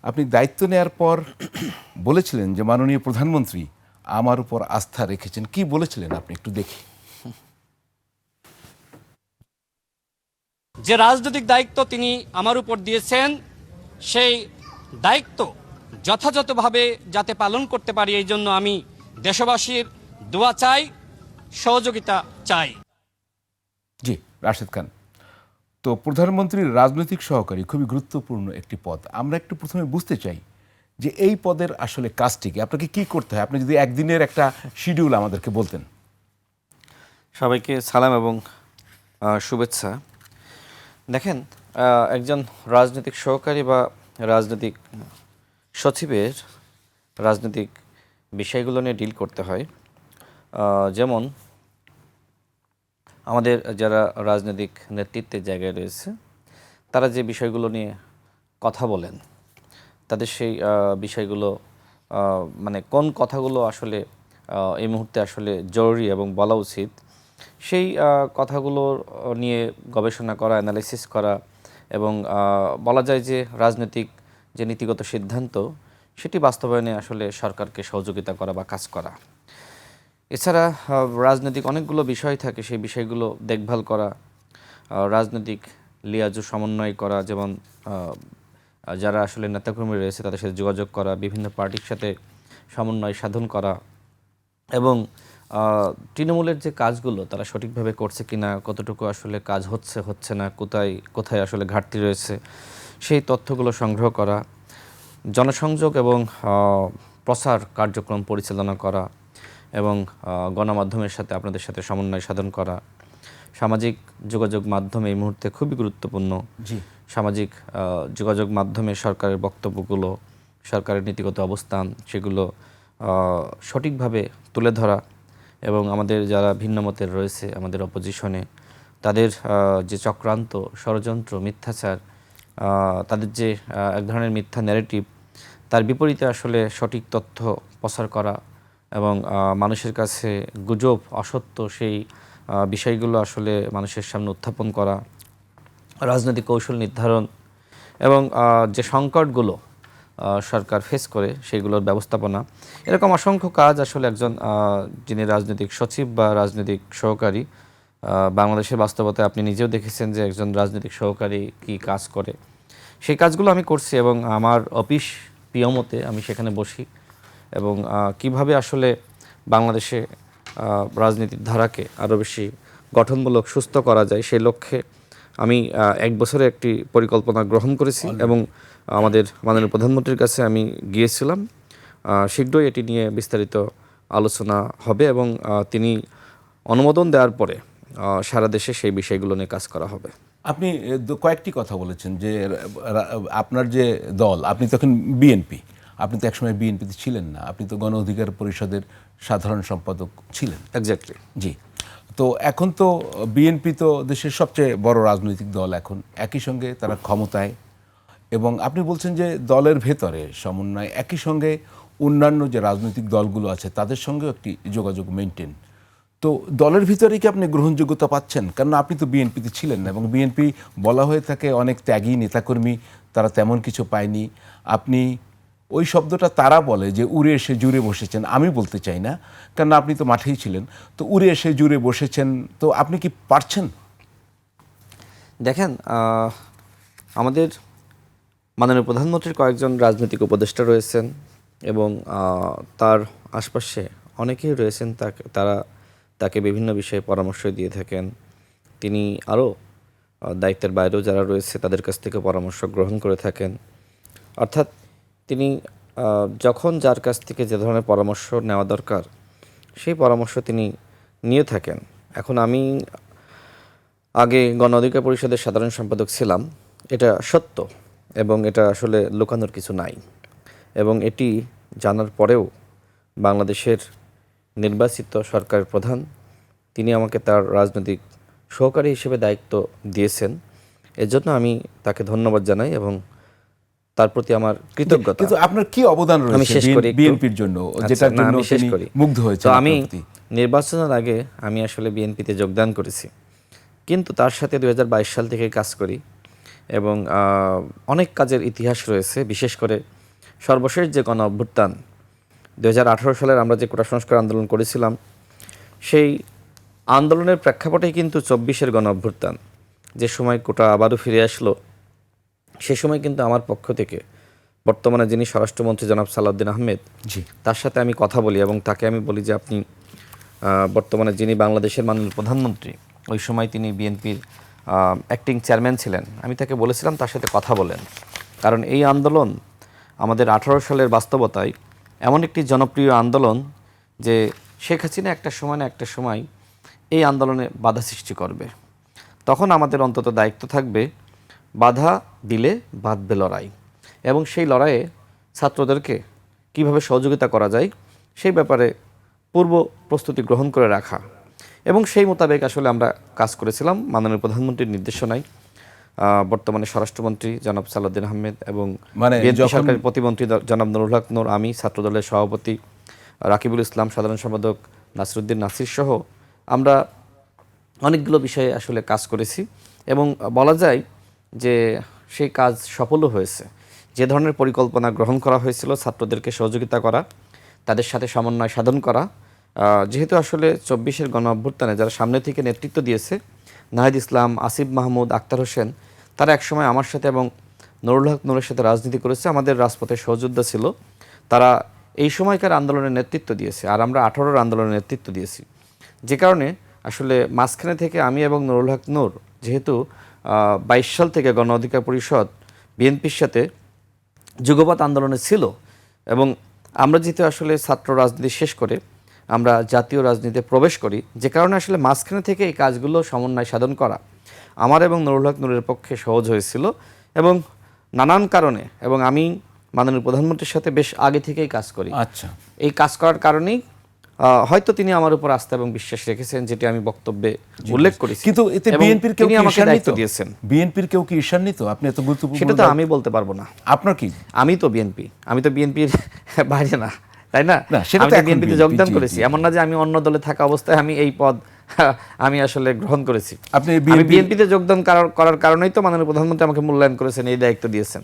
আপনি দায়িত্ব নেয়ার পর বলেছিলেন যে মাননীয় প্রধানমন্ত্রী আমার উপর আস্থা রেখেছেন। কি বলেছিলেন আপনি একটু দেখি। যে রাজনৈতিক দায়িত্ব তিনি আমার উপর দিয়েছেন সেই দায়িত্ব যথাযথভাবে যাতে পালন করতে পারি এই জন্য আমি দেশবাসীর দোয়া চাই, সহযোগিতা চাই। জি, রাশেদ খান। তো প্রধানমন্ত্রীর রাজনৈতিক সহকারী খুবই গুরুত্বপূর্ণ একটি পদ। আমরা একটু প্রথমে বুঝতে চাই যে এই পদের আসলে কাজটি কি, আপনাকে কি করতে হয়? আপনি যদি একদিনের একটা শিডিউল আমাদেরকে বলতেন। সবাইকে সালাম এবং শুভেচ্ছা। দেখেন, একজন রাজনৈতিক সহকারী বা রাজনৈতিক সচিবের রাজনৈতিক বিষয়গুলো নিয়ে ডিল করতে হয়। যেমন আমাদের যারা রাজনৈতিক নেতৃত্বের জায়গায় রয়েছে তারা যে বিষয়গুলো নিয়ে কথা বলেন, তাদের সেই বিষয়গুলো মানে কোন কথাগুলো আসলে এই মুহূর্তে আসলে জরুরি এবং বলা উচিত, সেই কথাগুলো নিয়ে গবেষণা করা, অ্যানালাইসিস করা এবং বলা যায় যে রাজনৈতিক যে নীতিগত সিদ্ধান্ত সেটি বাস্তবায়নে আসলে সরকারকে সহযোগিতা করা বা কাজ করা। এছাড়া রাজনৈতিক অনেকগুলো বিষয় থাকে, সেই বিষয়গুলো দেখভাল করা, রাজনৈতিক লিয়াজু সমন্বয় করা, যেমন যারা আসলে নেতাকর্মী রয়েছে তাদের সাথে যোগাযোগ করা, বিভিন্ন পার্টির সাথে সমন্বয় সাধন করা এবং তৃণমূলের যে কাজগুলো তারা সঠিকভাবে করছে কিনা, কতটুকু আসলে কাজ হচ্ছে না, কোথায় কোথায় আসলে ঘাটতি রয়েছে, সেই তথ্যগুলো সংগ্রহ করা, জনসংযোগ এবং প্রচার কার্যক্রম পরিচালনা করা এবং গণমাধ্যমের সাথে আপনাদের সাথে সমন্বয় সাধন করা। সামাজিক যোগাযোগ মাধ্যম এই মুহূর্তে খুবই গুরুত্বপূর্ণ। সামাজিক যোগাযোগ মাধ্যমে সরকারের বক্তব্যগুলো, সরকারের নীতিগত অবস্থান সেগুলো সঠিকভাবে তুলে ধরা এবং আমাদের যারা ভিন্ন মতের রয়েছে আমাদের অপোজিশনে তাদের যে চক্রান্ত, ষড়যন্ত্র, মিথ্যাচার, তাদের যে এক ধরনের মিথ্যা ন্যারেটিভ, তার বিপরীতে আসলে সঠিক তথ্য প্রচার করা এবং মানুষের কাছে গুজব, অসত্য সেই বিষয়গুলো আসলে মানুষের সামনে উত্থাপন করা, রাজনৈতিক কৌশল নির্ধারণ এবং যে সংকটগুলো সরকার ফেস করে সেগুলোর ব্যবস্থাপনা, এরকম অসংখ্য কাজ আসলে একজন যিনি রাজনৈতিক সচিব বা রাজনৈতিক সহকারী, বাংলাদেশের বাস্তবতায় আপনি নিজেও দেখেছেন যে একজন রাজনৈতিক সহকারী কি কাজ করে, সেই কাজগুলো আমি করছি এবং আমার অফিস প্রিয়মতে আমি সেখানে বসি এবং কিভাবে আসলে বাংলাদেশে রাজনীতির ধারাকে আরও বেশি গঠনমূলক সুস্থ করা যায় সেই লক্ষ্যে আমি 1 বছরে একটি পরিকল্পনা গ্রহণ করেছি এবং আমাদের মাননীয় প্রধানমন্ত্রীর কাছে আমি গিয়েছিলাম। শীঘ্রই এটি নিয়ে বিস্তারিত আলোচনা হবে এবং তিনি অনুমোদন দেওয়ার পরে সারা দেশে সেই বিষয়গুলো নিয়ে কাজ করা হবে। আপনি কয়েকটি কথা বলেছেন যে আপনার যে দল, আপনি তখন বিএনপি, আপনি তো একসময় বিএনপিতে ছিলেন না, আপনি তো গণ অধিকার পরিষদের সাধারণ সম্পাদক ছিলেন। এক্স্যাক্টলি। জি। তো এখন তো বিএনপি তো দেশের সবচেয়ে বড় রাজনৈতিক দল, এখন একই সঙ্গে তারা ক্ষমতায়, এবং আপনি বলছেন যে দলের ভেতরে সমন্বয়, একই সঙ্গে অন্যান্য যে রাজনৈতিক দলগুলো আছে তাদের সঙ্গেও একটি যোগাযোগ মেনটেন। তো দলের ভিতরে কি আপনি গ্রহণযোগ্যতা পাচ্ছেন? কারণ আপনি তো বিএনপিতে ছিলেন না এবং বিএনপি বলা হয়ে থাকে অনেক ত্যাগী নেতাকর্মী, তারা তেমন কিছু পায়নি। আপনি ওই শব্দটা তারা বলে যে উড়ে এসে জুড়ে বসেছেন, আমি বলতে চাই না, কারণ আপনি তো মাঠেই ছিলেন। তো উড়ে এসে জুড়ে বসেছেন, তো আপনি কি পারছেন? দেখেন, আমাদের মাননীয় প্রধানমন্ত্রীর কয়েকজন রাজনৈতিক উপদেষ্টা রয়েছেন এবং তার আশপাশে অনেকেই রয়েছেন, তারা তাকে বিভিন্ন বিষয়ে পরামর্শ দিয়ে থাকেন। তিনি আরও দায়িত্বের বাইরেও যারা রয়েছে তাদের কাছ থেকে পরামর্শ গ্রহণ করে থাকেন। অর্থাৎ তিনি যখন যার কাছ থেকে যে ধরনের পরামর্শ নেওয়া দরকার সেই পরামর্শ তিনি নিয়ে থাকেন। এখন আমি আগে গণ অধিকার পরিষদের সাধারণ সম্পাদক ছিলাম, এটা সত্য এবং এটা আসলে লুকানোর কিছু নাই এবং এটি জানার পরেও বাংলাদেশের নির্বাচিত সরকারের প্রধান তিনি আমাকে তার রাজনৈতিক সহকারী হিসেবে দায়িত্ব দিয়েছেন। এজন্য আমি তাকে ধন্যবাদ জানাই এবং তার প্রতি আমার কৃতজ্ঞতা। কিন্তু আপনার কি অবদান আমি রয়েছে শেষ করি বিএনপির জন্য, যেটার জন্য তিনি মুগ্ধ হয়েছেন? তো আমি নির্বাচনের আগে আমি আসলে বিএনপিতে যোগদান করেছি, কিন্তু তার সাথে 2022 সাল থেকে কাজ করি এবং অনেক কাজের ইতিহাস রয়েছে। বিশেষ করে সর্বশেষ যে গণ অভ্যুত্থান 2018 সালের আমরা যে কোটা সংস্কার আন্দোলন করেছিলাম, সেই আন্দোলনের প্রেক্ষাপটেই কিন্তু 24-এর গণ অভ্যুত্থান। যে সময় কোটা আবারও ফিরে আসলো, সে সময় কিন্তু আমার পক্ষ থেকে বর্তমানে যিনি স্বরাষ্ট্রমন্ত্রী জনাব সালাউদ্দিন আহমেদ, জি, তার সাথে আমি কথা বলি এবং তাকে আমি বলি যে আপনি বর্তমানে যিনি বাংলাদেশের মাননীয় প্রধানমন্ত্রী, ওই সময় তিনি বিএনপির অ্যাক্টিং চেয়ারম্যান ছিলেন, আমি তাকে বলেছিলাম তার সাথে কথা বলেন, কারণ এই আন্দোলন আমাদের 18 সালের বাস্তবতায় এমন একটি জনপ্রিয় আন্দোলন যে শেখ হাসিনা একটা সময় না একটা সময় এই আন্দোলনে বাধা সৃষ্টি করবে। তখন আমাদের অন্তত দায়িত্ব থাকবে বাধা দিলে বাঁধবে লড়াই, এবং সেই লড়াইয়ে ছাত্রদেরকে কিভাবে সহযোগিতা করা যায় সেই ব্যাপারে পূর্ব প্রস্তুতি গ্রহণ করে রাখা, এবং সেই মোতাবেক আসলে আমরা কাজ করেছিলাম মাননীয় প্রধানমন্ত্রীর নির্দেশনায়। বর্তমানে স্বরাষ্ট্রমন্ত্রী জনাব সালাউদ্দিন আহমেদ এবং মানে বিএনপি যখন- সরকারের প্রতিমন্ত্রী জনাব নুরুল হক নূর, আমি ছাত্রদলের সভাপতি রাকিবুল ইসলাম, সাধারণ সম্পাদক নাসিরুদ্দিন নাসির সহ আমরা অনেকগুলো বিষয়ে আসলে কাজ করেছি, এবং বলা যায় যে সেই কাজ সফলও হয়েছে। যে ধরনের পরিকল্পনা গ্রহণ করা হয়েছিল, ছাত্রদেরকে সহযোগিতা করা, তাদের সাথে সমন্বয় সাধন করা, যেহেতু আসলে 24-এর গণ অভ্যুত্থানে যারা সামনে থেকে নেতৃত্ব দিয়েছে, নাহিদ ইসলাম, আসিফ মাহমুদ, আক্তার হোসেন, তারা একসময় আমার সাথে এবং নুরুল হক নূরের সাথে রাজনীতি করেছে, আমাদের রাজপথের সহযোদ্ধা ছিল। তারা এই সময়কার আন্দোলনের নেতৃত্ব দিয়েছে, আর আমরা 18-র আন্দোলনের নেতৃত্ব দিয়েছি। যে কারণে আসলে মাঝখানে থেকে আমি এবং নুরুল হক নূর যেহেতু 22 সাল থেকে গণ অধিকার পরিষদ বিএনপির সাথে যুগপৎ আন্দোলনে ছিল, এবং আমরা যেহেতু আসলে ছাত্র রাজনীতি শেষ করে আমরা জাতীয় রাজনীতিতে প্রবেশ করি, যে কারণে আসলে মাঝখানে থেকে এই কাজগুলো সমন্বয় সাধন করা আমার এবং নুরুল হক নূরের পক্ষে সহজ হয়েছিল, এবং নানান কারণে, এবং আমি মাননীয় প্রধানমন্ত্রীর সাথে বেশ আগে থেকেই কাজ করি। আচ্ছা, এই কাজ করার কারণেই হয়তো তিনি আমার উপর আস্থা এবং বিশ্বাস রেখেছেন, যেটি আমি বক্তব্যে উল্লেখ করেছি। কিন্তু এতে এবং বিএনপির কেউ তিনি কি আমাকে ঈর্ষান্বিত দায়িত্ব দিয়েছেন। বিএনপির কেউ কি ঈর্ষান্বিত? আপনি এত গুরুত্বপূর্ণ সেটা তো আমি বলতে পারবো না। আপনার কি? আমি তো বিএনপির বাইরে না, তাই না? না, সেটা আমি তো তো এখন বিএনপিতে BNP, যোগদান জি, করেছি, জি। এমন না যে আমি অন্য দলে থাকা অবস্থায় আমি এই পদ আমি আসলে গ্রহণ করেছি। আপনি আমি বিএনপিতে যোগদান করার কারণেই তো মাননীয় প্রধানমন্ত্রী আমাকে মূল্যায়ন করেছেন, এই দায়িত্ব দিয়েছেন।